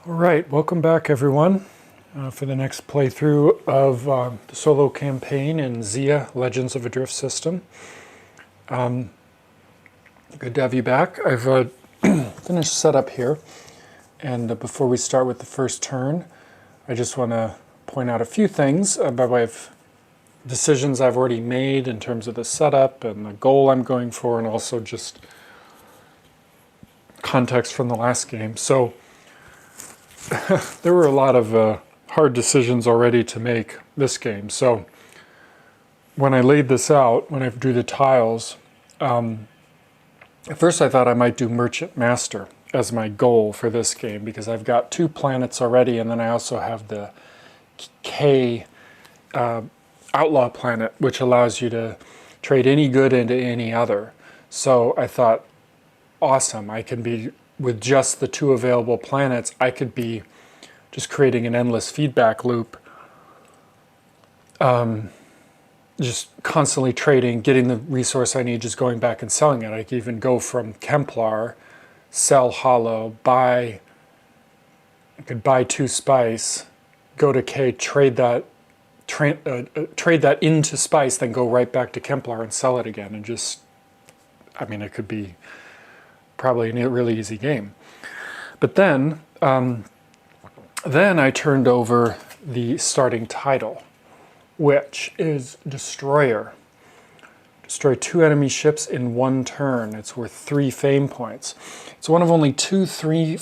Alright, welcome back everyone for the next playthrough of the solo campaign in Zia Legends of a Drift System. Good to have you back. I've finished setup here, and before we start with the first turn, I just want to point out a few things by way of decisions I've already made in terms of the setup and the goal I'm going for, and also just context from the last game. So there were a lot of hard decisions already to make this game. So when I laid this out, when I drew the tiles, at first I thought I might do Merchant Master as my goal for this game, because I've got 2 planets already, and then I also have the K Outlaw planet, which allows you to trade any good into any other. So I thought, awesome, I can be, with just the 2 available planets, I could be just creating an endless feedback loop, just constantly trading, getting the resource I need, just going back and selling it. I could even go from Kemplar, sell Hollow, I could buy 2 spice, go to K, trade that into spice, then go right back to Kemplar and sell it again, and just, I mean, it could be probably a really easy game. But then I turned over the starting title, which is Destroyer. Destroy 2 enemy ships in 1 turn. It's worth 3 fame points. It's one of only 2 3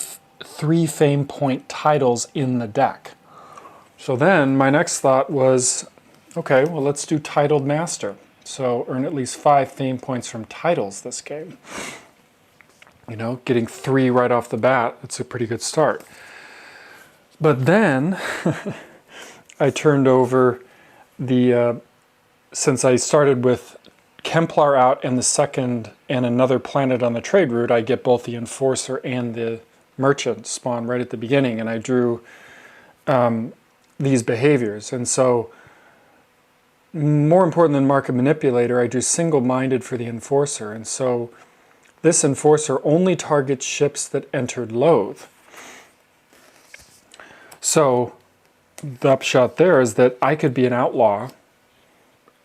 fame point titles in the deck. So then my next thought was, okay, well, let's do Titled Master. So earn at least 5 fame points from titles this game. You know, getting 3 right off the bat, it's a pretty good start. But then I turned over the, since I started with Kemplar out and the second and another planet on the trade route, I get both the Enforcer and the Merchant spawn right at the beginning, and I drew these behaviors. And so, more important than Market Manipulator, I drew Single-Minded for the Enforcer. And so this Enforcer only targets ships that entered Loathe. So the upshot there is that I could be an outlaw,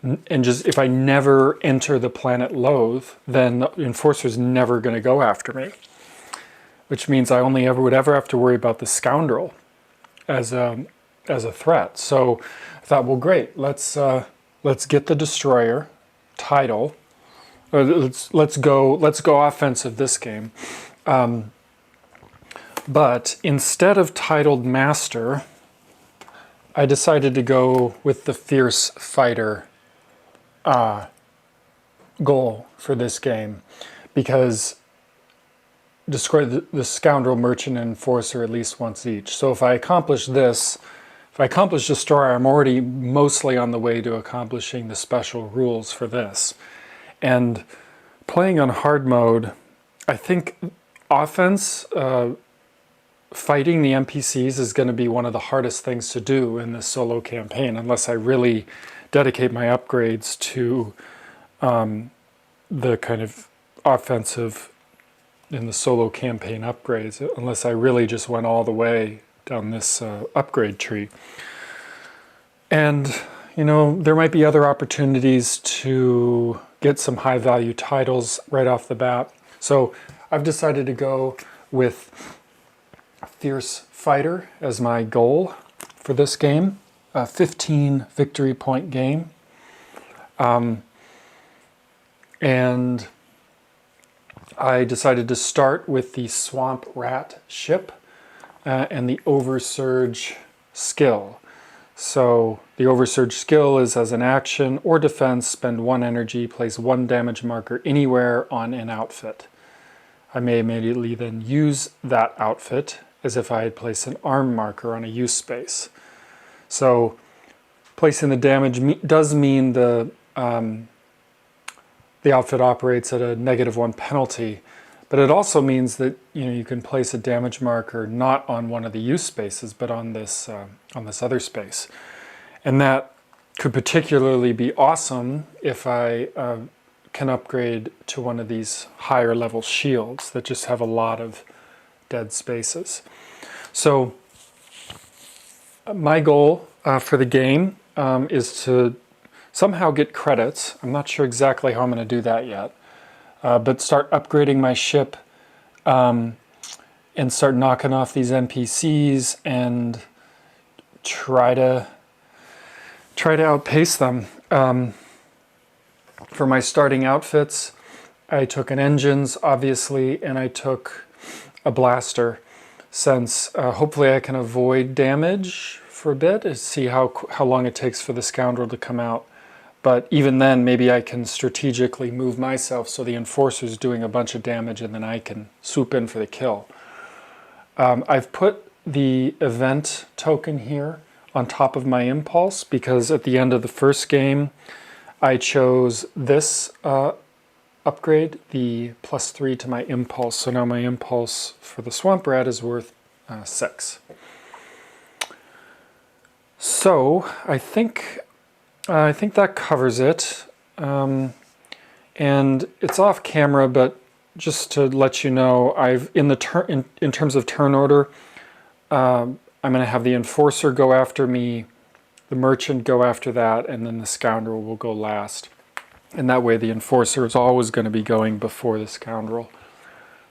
and just, if I never enter the planet Loathe, then the Enforcer's never going to go after me. Which means I only would ever have to worry about the Scoundrel as a threat. So I thought, well, great, let's get the Destroyer title. Let's go offensive this game. But instead of Titled Master, I decided to go with the Fierce Fighter goal for this game, because destroy the Scoundrel, Merchant, and Enforcer at least once each. So if I accomplish this, if I accomplish Destroyer, I'm already mostly on the way to accomplishing the special rules for this. And playing on hard mode, I think offense, fighting the NPCs is going to be one of the hardest things to do in this solo campaign, unless I really dedicate my upgrades to the kind of offensive in the solo campaign upgrades, unless I really just went all the way down this upgrade tree. And, you know, there might be other opportunities to get some high value titles right off the bat. So I've decided to go with Fierce Fighter as my goal for this game, a 15 victory point game. And I decided to start with the Swamp Rat ship and the Oversurge skill. So the Oversurge skill is, as an action or defense, spend 1 energy, place 1 damage marker anywhere on an outfit. I may immediately then use that outfit as if I had placed an arm marker on a use space. So placing the damage does mean the outfit operates at a -1 penalty, but it also means that, you know, you can place a damage marker not on one of the use spaces, but on this other space. And that could particularly be awesome if I can upgrade to one of these higher level shields that just have a lot of dead spaces. So my goal for the game is to somehow get credits. I'm not sure exactly how I'm going to do that yet, but start upgrading my ship and start knocking off these NPCs and try to outpace them. For my starting outfits, I took an engines, obviously, and I took a blaster, since hopefully I can avoid damage for a bit and see how long it takes for the scoundrel to come out. But even then, maybe I can strategically move myself so the enforcer's doing a bunch of damage and then I can swoop in for the kill. I've put the event token here on top of my impulse because at the end of the first game, I chose this upgrade, the +3 to my impulse. So now my impulse for the swamp rat is worth 6. So I think that covers it. And it's off camera, but just to let you know, in terms of turn order, I'm going to have the enforcer go after me, the merchant go after that, and then the scoundrel will go last. And that way the enforcer is always going to be going before the scoundrel.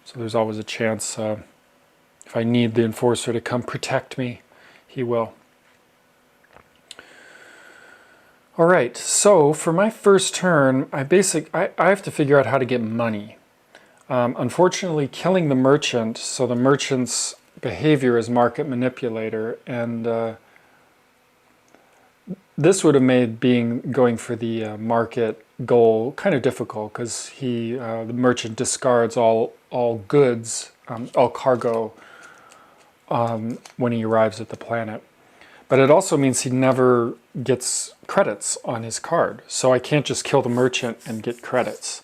So there's always a chance if I need the enforcer to come protect me, he will. All right, so for my first turn, I have to figure out how to get money. Unfortunately, killing the merchant, so the merchant's behavior is market manipulator, and this would have made going for the market goal kind of difficult because the merchant discards all goods, all cargo when he arrives at the planet. But it also means he never gets credits on his card, so I can't just kill the merchant and get credits.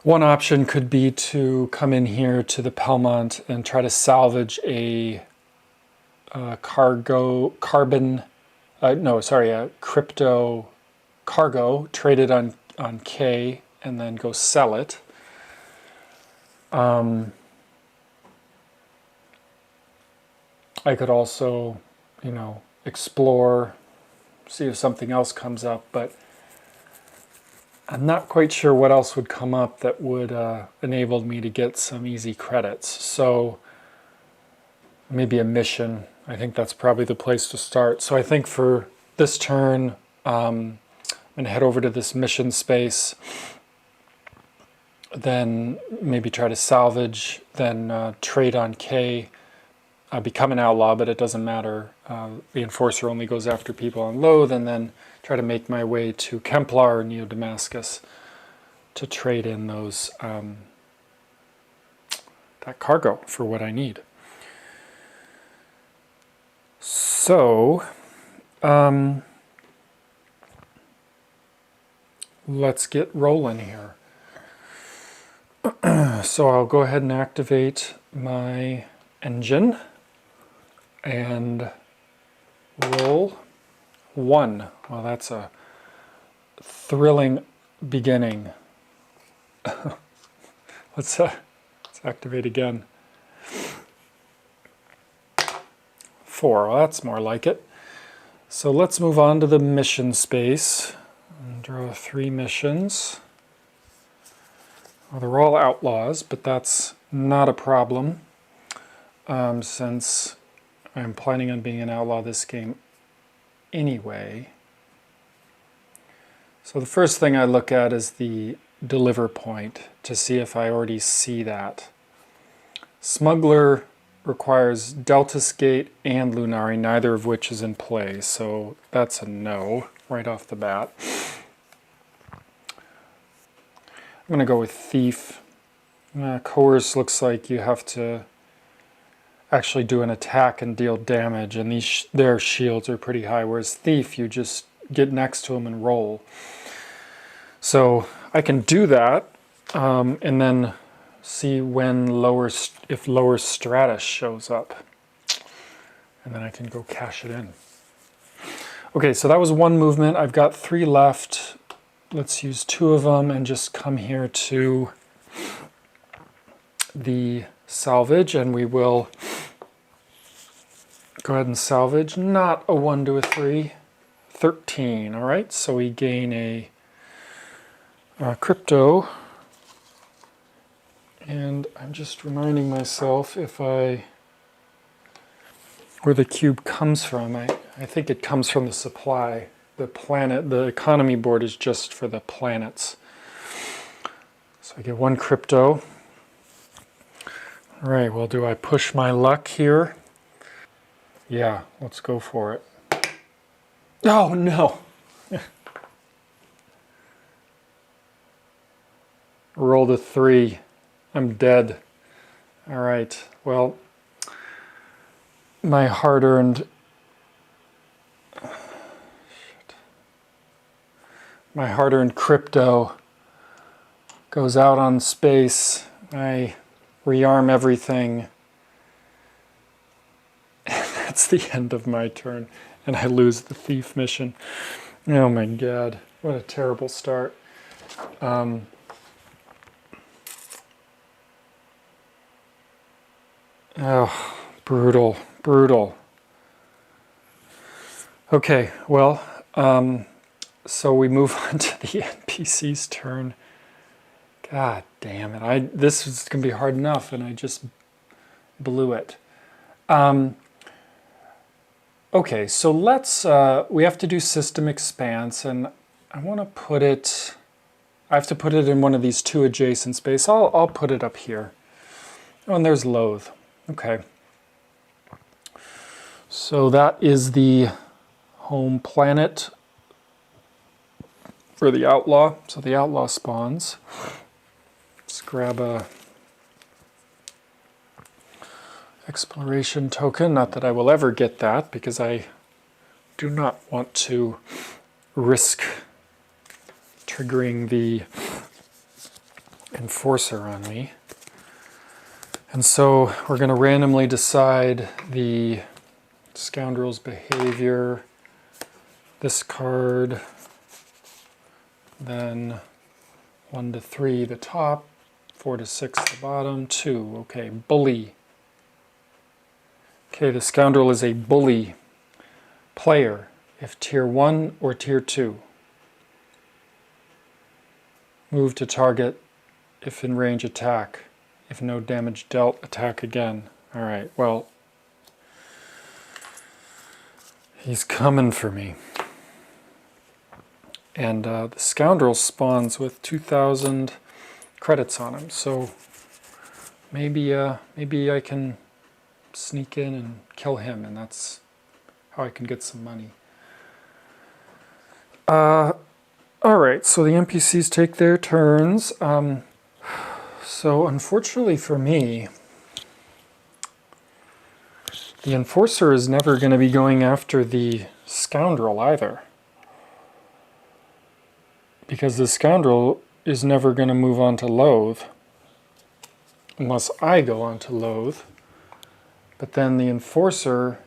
One option could be to come in here to the Pelmont and try to salvage a crypto cargo, trade it on K, and then go sell it. I could also, explore, see if something else comes up, but I'm not quite sure what else would come up that would enable me to get some easy credits. So maybe a mission. I think that's probably the place to start. So I think for this turn, I'm going to head over to this mission space, then maybe try to salvage, then trade on K, become an outlaw, but it doesn't matter. The enforcer only goes after people on Loath, and then try to make my way to Kemplar or Neo Damascus to trade in those that cargo for what I need. So let's get rolling here. So I'll go ahead and activate my engine and roll 1. Well, that's a thrilling beginning. Let's activate again. 4. Well, that's more like it. So let's move on to the mission space and draw 3 missions. Well, they're all outlaws, but that's not a problem since I'm planning on being an outlaw this game anyway. So the first thing I look at is the deliver point to see if I already see that. Smuggler requires Deltas Gate and Lunari, neither of which is in play, so that's a no right off the bat. I'm going to go with Thief. Coerce looks like you have to actually do an attack and deal damage, and their shields are pretty high, whereas Thief, you just get next to them and roll. So I can do that, and then see when if lower stratus shows up, and then I can go cash it in. Okay, so that was one movement. I've got 3 left. Let's use 2 of them and just come here to the salvage, and we will go ahead and salvage. Not a 1 to a 3. 13. All right, so we gain a crypto. And I'm just reminding myself where the cube comes from. I think it comes from the supply. The planet, the economy board is just for the planets. So I get 1 crypto. All right, well, do I push my luck here? Yeah, let's go for it. Oh, no. Rolled a 3. I'm dead. All right, well, my hard-earned crypto goes out on space. I rearm everything. That's the end of my turn, and I lose the thief mission. Oh my god, what a terrible start. Oh, brutal, brutal. Okay, well, so we move on to the NPC's turn. God damn it, this is going to be hard enough, and I just blew it. Okay, so let's, we have to do system expanse, and I want to put it, I have to put it in one of these 2 adjacent space. I'll put it up here. Oh, and there's loathe. Okay. So that is the home planet for the outlaw. So the outlaw spawns. Let's grab a exploration token. Not that I will ever get that, because I do not want to risk triggering the enforcer on me. And so we're going to randomly decide the scoundrel's behavior, this card, then 1 to 3 the top, 4 to 6 the bottom, 2. Okay, bully. Okay, the scoundrel is a bully player if tier 1 or tier 2. Move to target if in range attack. If no damage dealt, attack again. All right, well, he's coming for me. And the scoundrel spawns with 2,000 credits on him, so maybe I can sneak in and kill him, and that's how I can get some money. All right, so the NPCs take their turns. So unfortunately for me, the enforcer is never going to be going after the scoundrel either, because the scoundrel is never going to move on to loathe unless I go on to loathe. But then the enforcer,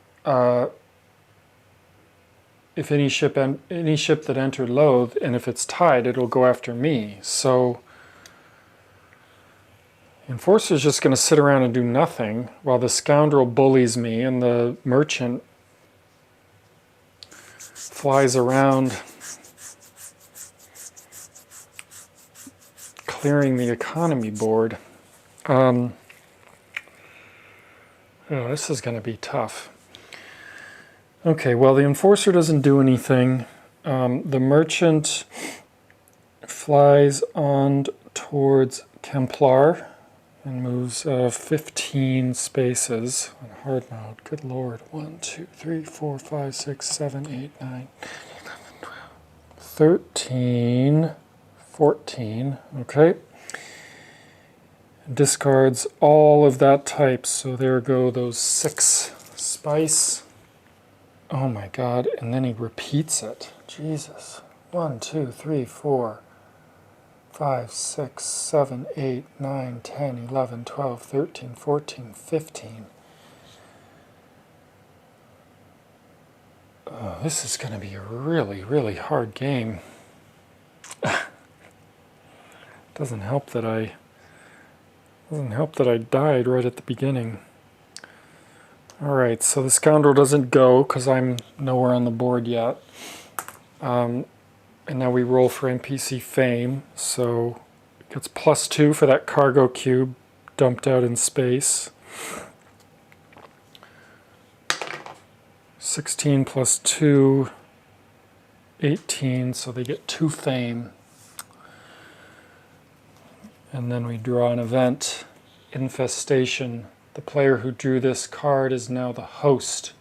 if any ship that entered loathe, and if it's tied, it'll go after me. So the enforcer is just going to sit around and do nothing while the scoundrel bullies me and the merchant flies around clearing the economy board. Oh, this is going to be tough. Okay, well, the enforcer doesn't do anything. The merchant flies on towards Templar and moves 15 spaces on hard mode. Good lord. 1, 2, 3, 4, 5, 6, 7, 8, 9, 10, 11, 12, 13, 14. Okay. Discards all of that type, so there go those 6 spice. Oh my god, and then he repeats it. Jesus. 1, 2, 3, 4, 5, 6, 7, 8, 9, 10, 11, 12, 13, 14, 15. Oh, this is going to be a really, really hard game. Doesn't help that I Doesn't help that I died right at the beginning. Alright, so the scoundrel doesn't go because I'm nowhere on the board yet. And now we roll for NPC fame, so it gets +2 for that cargo cube dumped out in space. 16 plus 2, 18, so they get 2 fame. And then we draw an event, infestation. The player who drew this card is now the host,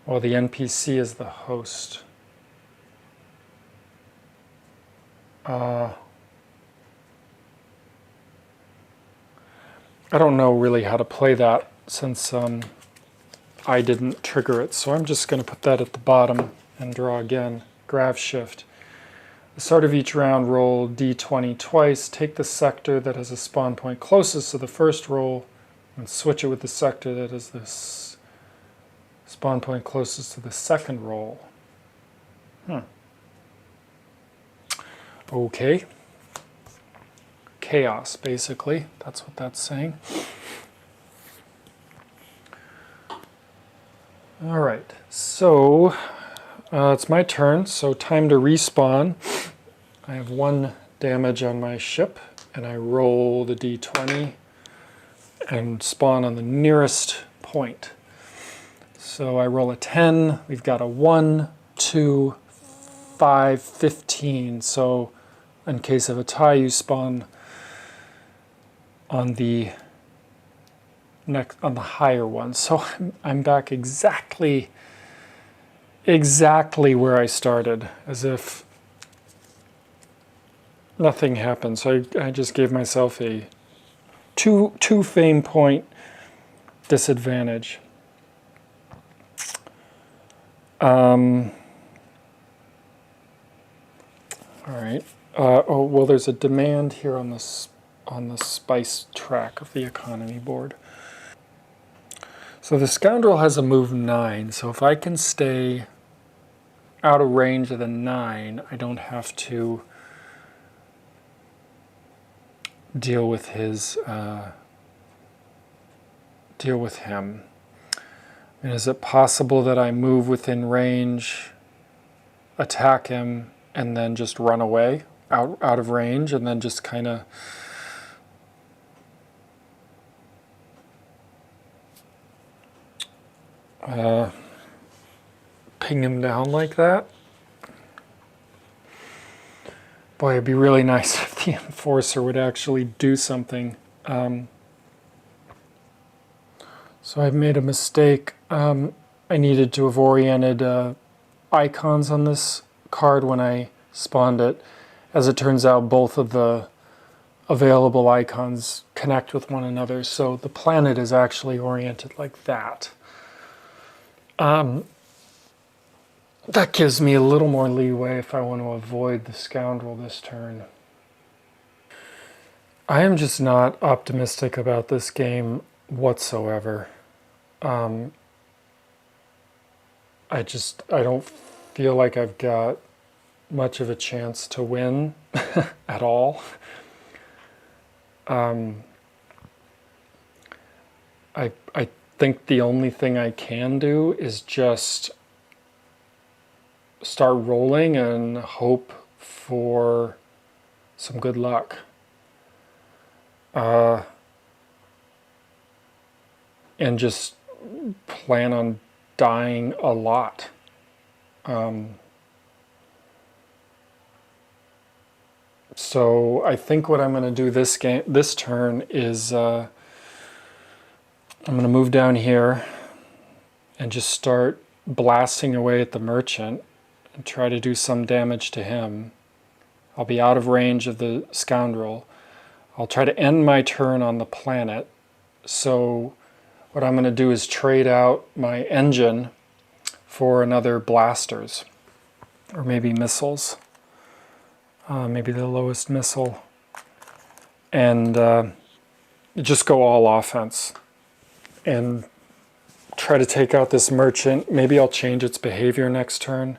while the NPC is the host. I don't know really how to play that since I didn't trigger it, so I'm just going to put that at the bottom and draw again. Grav shift. At the start of each round, roll d20 twice. Take the sector that has a spawn point closest to the first roll and switch it with the sector that has this spawn point closest to the second roll. Okay. Chaos, basically. That's what that's saying. All right, so it's my turn, so time to respawn. I have 1 damage on my ship, and I roll the d20 and spawn on the nearest point. So I roll a 10, we've got a 1, 2, 5, 15. So in case of a tie, you spawn on the higher one. So I'm back exactly where I started, as if nothing happened. So I just gave myself a two fame point disadvantage. All right. Oh well, there's a demand here on the spice track of the economy board. So the scoundrel has a move 9, so if I can stay out of range of the 9, I don't have to deal with him. And is it possible that I move within range, attack him, and then just run away out of range, and then just kind of ping him down like that? Boy, it'd be really nice if the enforcer would actually do something. So I've made a mistake. I needed to have oriented icons on this card when I spawned it. As it turns out, both of the available icons connect with one another, so the planet is actually oriented like that. That gives me a little more leeway if I want to avoid the scoundrel this turn. I am just not optimistic about this game whatsoever. I don't feel like I've got much of a chance to win at all. I think the only thing I can do is just start rolling and hope for some good luck. And just plan on dying a lot. So I think what I'm going to do this turn is I'm going to move down here and just start blasting away at the merchant and try to do some damage to him. I'll be out of range of the scoundrel. I'll try to end my turn on the planet. So what I'm going to do is trade out my engine for another blasters, or maybe missiles. Maybe the lowest missile. And just go all offense. And try to take out this merchant. Maybe I'll change its behavior next turn.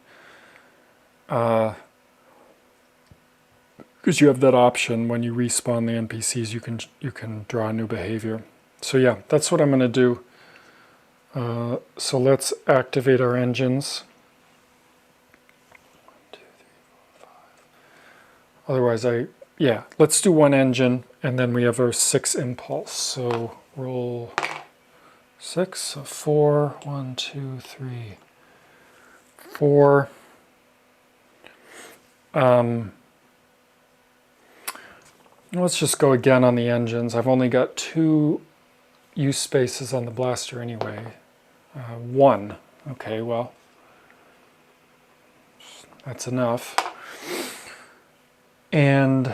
Because because you have that option when you respawn the NPCs, you can draw a new behavior. So yeah, that's what I'm going to do. So let's activate our engines. 1, 2, 3, 4, 5. Otherwise, yeah, let's do one engine, and then we have our 6 impulse. So roll 6, so 4, 1, 2, 3, 4. Let's just go again on the engines. I've only got 2 use spaces on the blaster anyway. 1. Okay, well, that's enough. And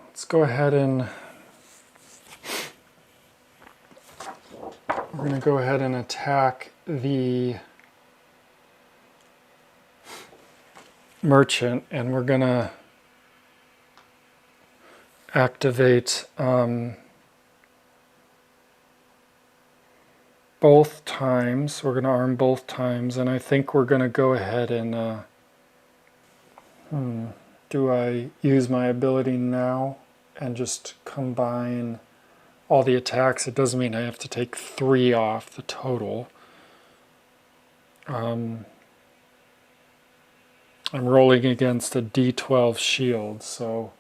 let's go ahead and we're going to go ahead and attack the merchant, and we're going to activate both times. We're going to arm both times, and I think we're going to go ahead and do I use my ability now and just combine all the attacks? It doesn't mean I have to take 3 off the total. I'm rolling against a D12 shield, so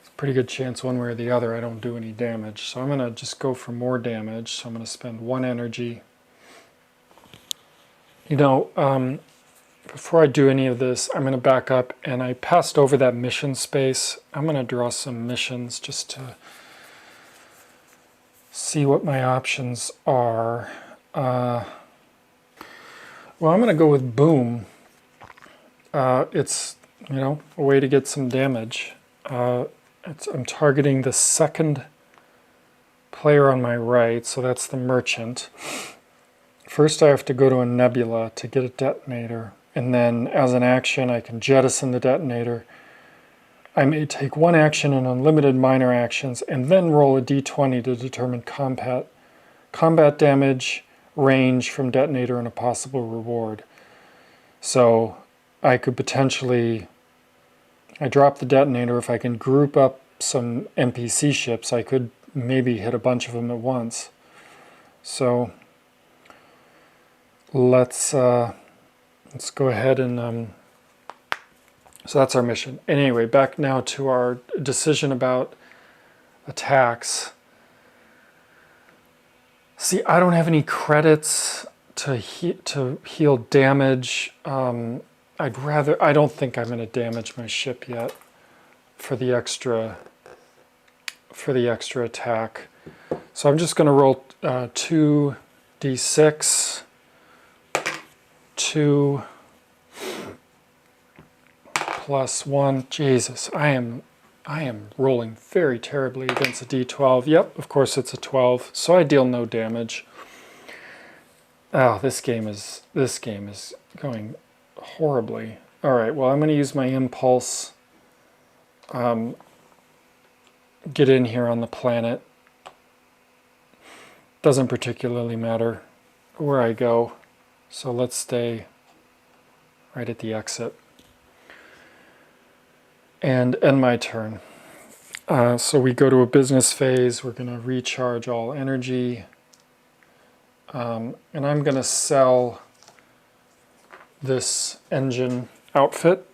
it's a pretty good chance one way or the other I don't do any damage. So I'm going to just go for more damage. So I'm going to spend 1 energy. You know, before I do any of this, I'm going to back up, and I passed over that mission space. I'm going to draw some missions just to see what my options are. Well, I'm going to go with Boom. It's, you know, a way to get some damage. I'm targeting the 2nd player on my right, so that's the merchant. First I have to go to a nebula to get a detonator, and then as an action I can jettison the detonator. I may take 1 action and unlimited minor actions, and then roll a d20 to determine combat damage, range from detonator, and a possible reward. So I could potentially, I drop the detonator. If I can group up some NPC ships, I could maybe hit a bunch of them at once. So let's go ahead and so that's our mission. Anyway, back now to our decision about attacks. See, I don't have any credits to heal damage. I don't think I'm going to damage my ship yet for the extra attack. So I'm just going to roll 2d6, 2 plus 1. Jesus, I am rolling very terribly against a d12. Yep, of course it's a 12. So I deal no damage. Oh, this game is going horribly. All right, well, I'm going to use my impulse. Get in here on the planet. Doesn't particularly matter where I go. So let's stay right at the exit. And end my turn. So we go to a business phase. We're going to recharge all energy. And I'm going to sell this engine outfit.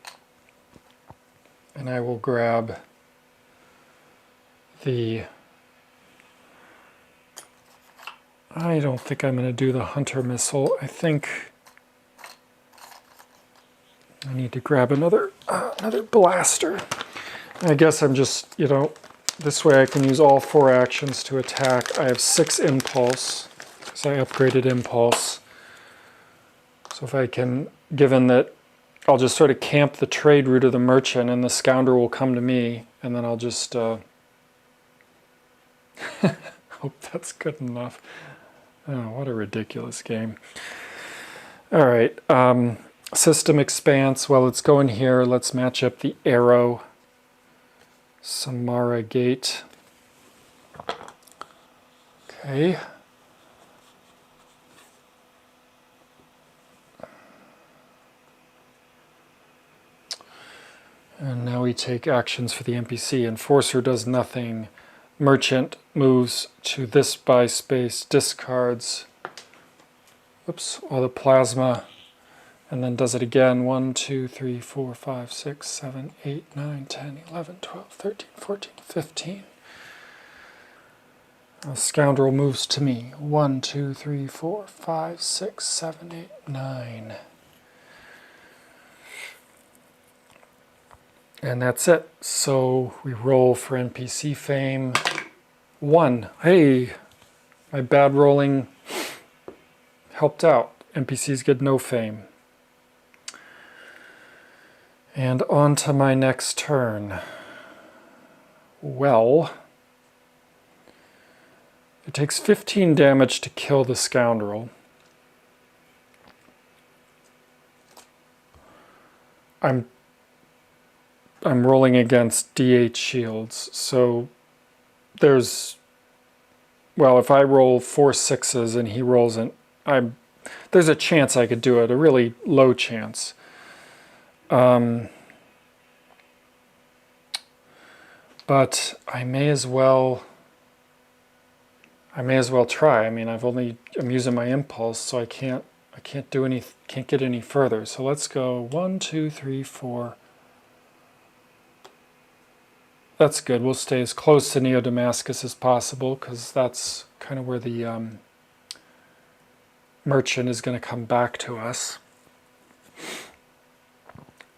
And I will grab the... I don't think I'm going to do the Hunter missile. I think I need to grab another blaster. I guess I'm just, you know, this way I can use all 4 actions to attack. I have 6 impulse, because I upgraded impulse. So if I can, given that I'll just sort of camp the trade route of the merchant and the scoundrel will come to me, and then I'll just hope that's good enough. Oh, what a ridiculous game. All right, system expanse. Well, let's go in here. Let's match up the arrow. Samara Gate. Okay. And now we take actions for the NPC. Enforcer does nothing. Merchant moves to this buy space, discards, oops, all the plasma, and then does it again. 1, 2, 3, 4, 5, 6, 7, 8, 9, 10, 11, 12, 13, 14, 15. A scoundrel moves to me. 1, 2, 3, 4, 5, 6, 7, 8, 9. And that's it. So we roll for NPC fame. 1. Hey, my bad rolling helped out. NPCs get no fame. And on to my next turn. Well, it takes 15 damage to kill the scoundrel. I'm rolling against D8 shields, so there's, well, if I roll 4 6s and he rolls an, there's a chance I could do it, a really low chance. But I may as well try. I mean, I'm using my impulse, so I can't get any further. So let's go 1, 2, 3, 4. That's good. We'll stay as close to Neo-Damascus as possible, because that's kind of where the merchant is going to come back to us.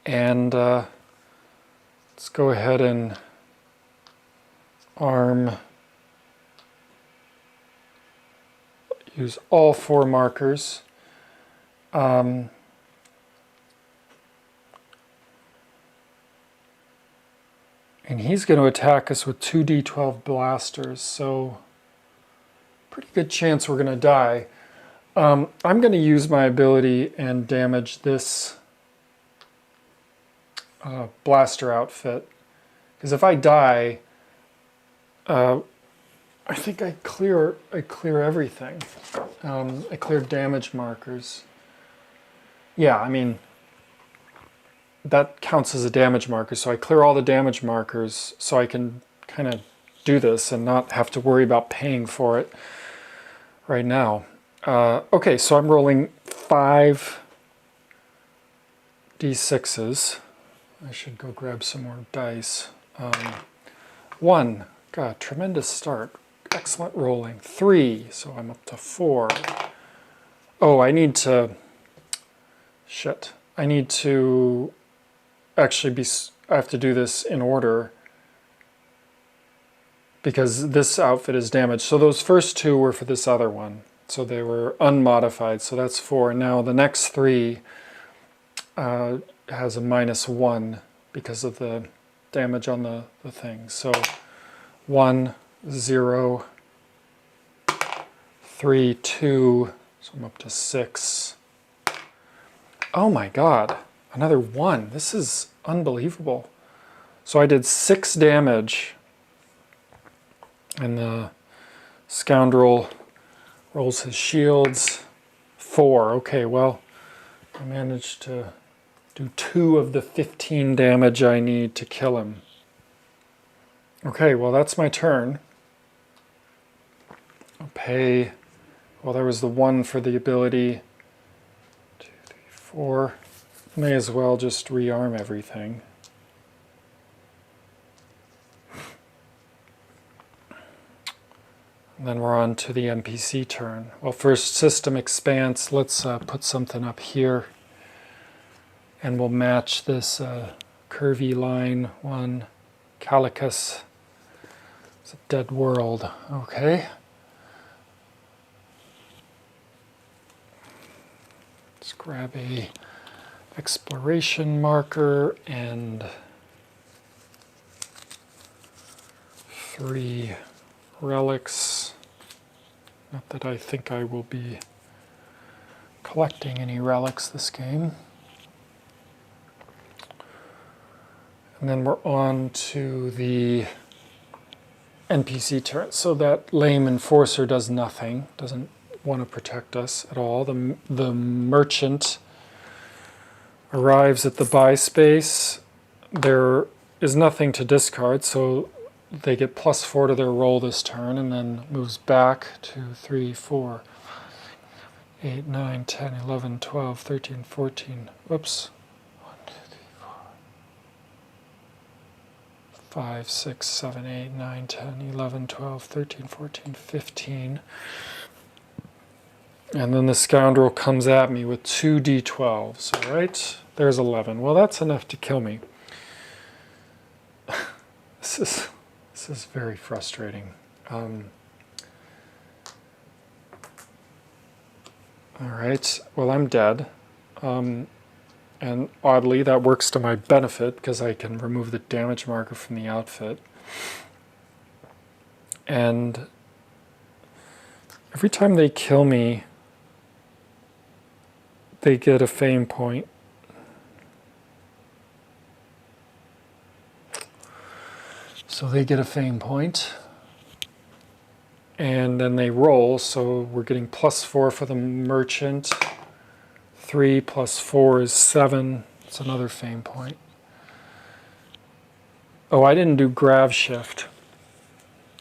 And let's go ahead and arm, use all 4 markers. And he's going to attack us with 2d12 blasters, so pretty good chance we're going to die. I'm going to use my ability and damage this blaster outfit, because if I die, I think I clear everything. I clear damage markers. Yeah, I mean, that counts as a damage marker, so I clear all the damage markers so I can kind of do this and not have to worry about paying for it right now. Okay, so I'm rolling 5 d6s. I should go grab some more dice. 1, God, tremendous start. Excellent rolling. 3, so I'm up to 4. Oh, I need to actually I have to do this in order because this outfit is damaged. So those first 2 were for this other one. So they were unmodified, so that's 4. Now the next 3 has a -1 because of the damage on the thing. So 1, 0, 3, 2, so I'm up to 6. Oh my God, another 1. This is unbelievable. So I did 6 damage, and the scoundrel rolls his shields. 4. Okay, well, I managed to do 2 of the 15 damage I need to kill him. Okay, well, that's my turn. I'll pay, well, there was the 1 for the ability. 2, 3, 4. May as well just rearm everything. And then we're on to the NPC turn. Well, first, system expanse. Let's put something up here. And we'll match this curvy line 1. Calicus. It's a dead world. Okay. Let's grab a exploration marker and 3 relics. Not that I think I will be collecting any relics this game. And then we're on to the NPC turn. So that lame enforcer does nothing, doesn't want to protect us at all. The merchant arrives at the buy space. They're is nothing to discard, so they get +4 to their roll this turn, and then moves back 2, 3, 4, 8, 9, 10, 11, 12, 13, 14. Whoops. 1, 2, 3, 4, 5, 6, 7, 8, 9, 10, 11, 12, 13, 14, 15. And then the scoundrel comes at me with 2 d12s. All right, there's 11. Well, that's enough to kill me. This is very frustrating. All right, well, I'm dead. And oddly, that works to my benefit because I can remove the damage marker from the outfit. And every time they kill me, they get a fame point. So they get a fame point. And then they roll, so we're getting +4 for the merchant. 3 + 4 is 7. It's another fame point. Oh, I didn't do grav shift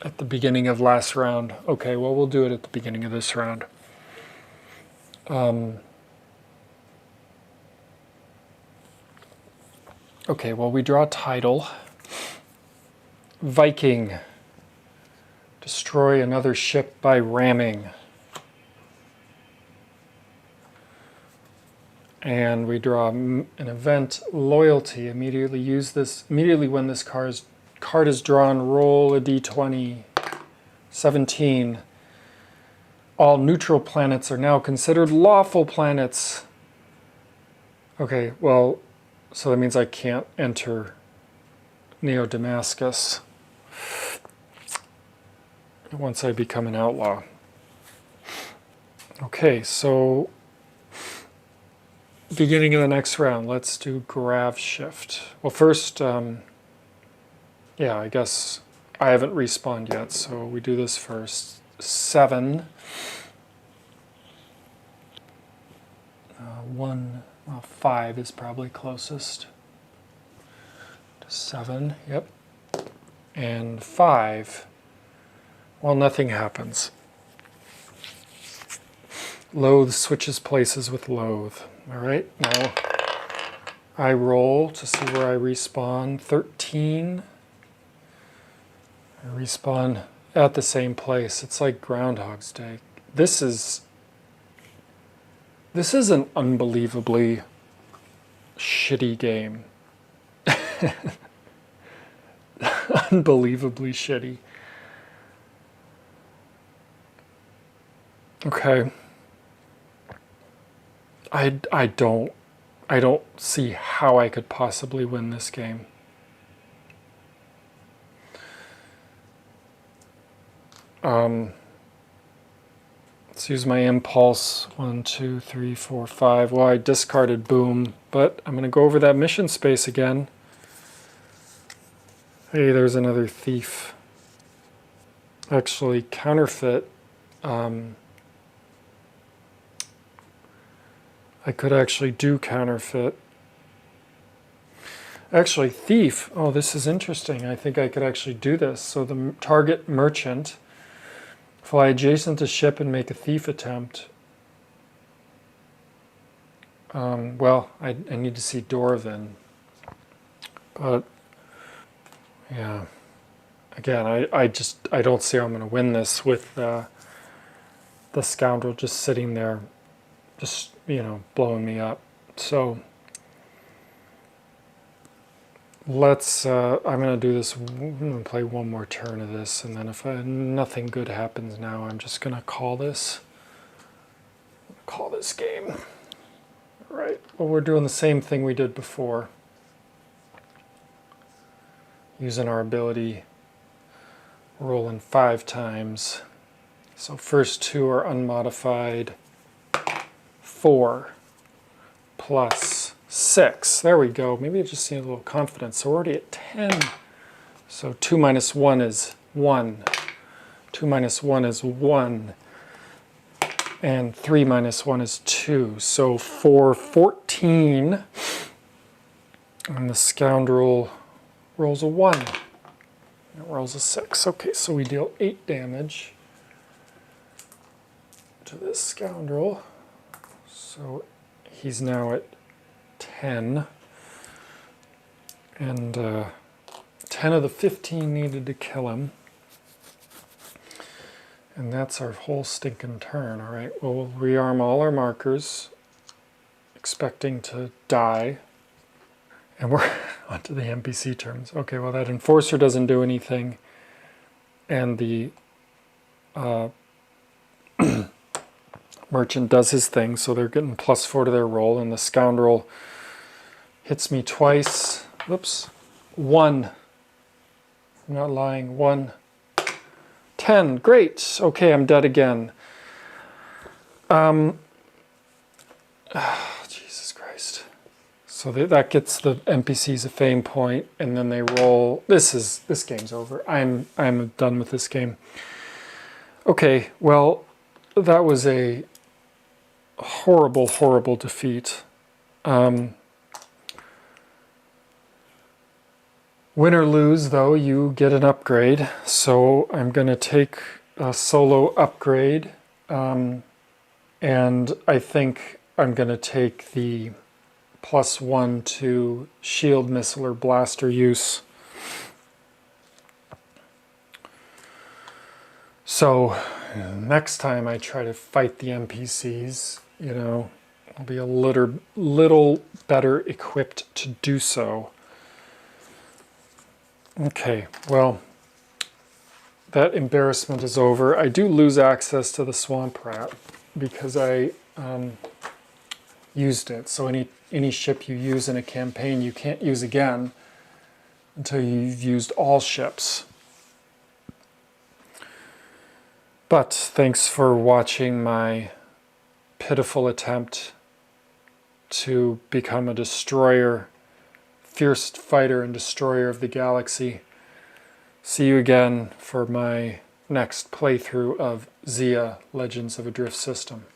at the beginning of last round. Okay, well, we'll do it at the beginning of this round. Okay, well, we draw a title. Viking. Destroy another ship by ramming. And we draw an event, loyalty. Immediately when this card is drawn, roll a d20. 17. All neutral planets are now considered lawful planets. Okay, well, so that means I can't enter Neo-Damascus once I become an outlaw. Okay, so beginning of the next round, let's do grav shift. Well, first, yeah, I guess I haven't respawned yet, so we do this first. 7. 1, well, 5 is probably closest to 7, yep. And 5, well, nothing happens. Loathe switches places with loathe. All right, now I roll to see where I respawn. 13. I respawn at the same place. It's like Groundhog's Day. This is an unbelievably shitty game. Unbelievably shitty. Okay. I don't see how I could possibly win this game. Let's use my impulse. 1, 2, 3, 4, 5. Well, I discarded boom, but I'm going to go over that mission space again. Hey, there's another thief. Actually, counterfeit. I could actually do counterfeit. Actually, thief. Oh, this is interesting. I think I could actually do this. So the target merchant, fly adjacent to ship and make a thief attempt. Well, I need to see Dorvin. But, yeah. Again, I don't see how I'm going to win this with the scoundrel just sitting there, just, blowing me up. So let's, I'm going to do this, I'm going to play one more turn of this, and then if nothing good happens now, I'm just going to call this game. All right, well, we're doing the same thing we did before. Using our ability, rolling 5 times. So first 2 are unmodified. 4 plus 6. There we go. Maybe I just need a little confidence. So we're already at 10. So 2 minus 1 is 1. 2 minus 1 is 1. And 3 minus 1 is 2. So for 14, and the scoundrel rolls a 1. It rolls a 6. Okay, so we deal 8 damage to this scoundrel. So he's now at 10. And 10 of the 15 needed to kill him. And that's our whole stinking turn. All right, well, we'll rearm all our markers, expecting to die. And we're onto the NPC terms. Okay, well, that enforcer doesn't do anything. And the merchant does his thing, so they're getting +4 to their roll. And the scoundrel hits me twice. Whoops. 1. I'm not lying. 1. 10. Great. Okay, I'm dead again. Jesus Christ. So that gets the NPCs a fame point, and then they roll. This game's over. I'm done with this game. Okay, well, that was a horrible, horrible defeat. Win or lose, though, you get an upgrade. So I'm going to take a solo upgrade. And I think I'm going to take the +1 to shield, missile, or blaster use. So next time I try to fight the NPCs, you know, I'll be a little better equipped to do so. Okay, well, that embarrassment is over. I do lose access to the swamp rat because I used it. So any ship you use in a campaign you can't use again until you've used all ships. But thanks for watching my pitiful attempt to become a destroyer, fierce fighter and destroyer of the galaxy. See you again for my next playthrough of Zia, Legends of a Drift System.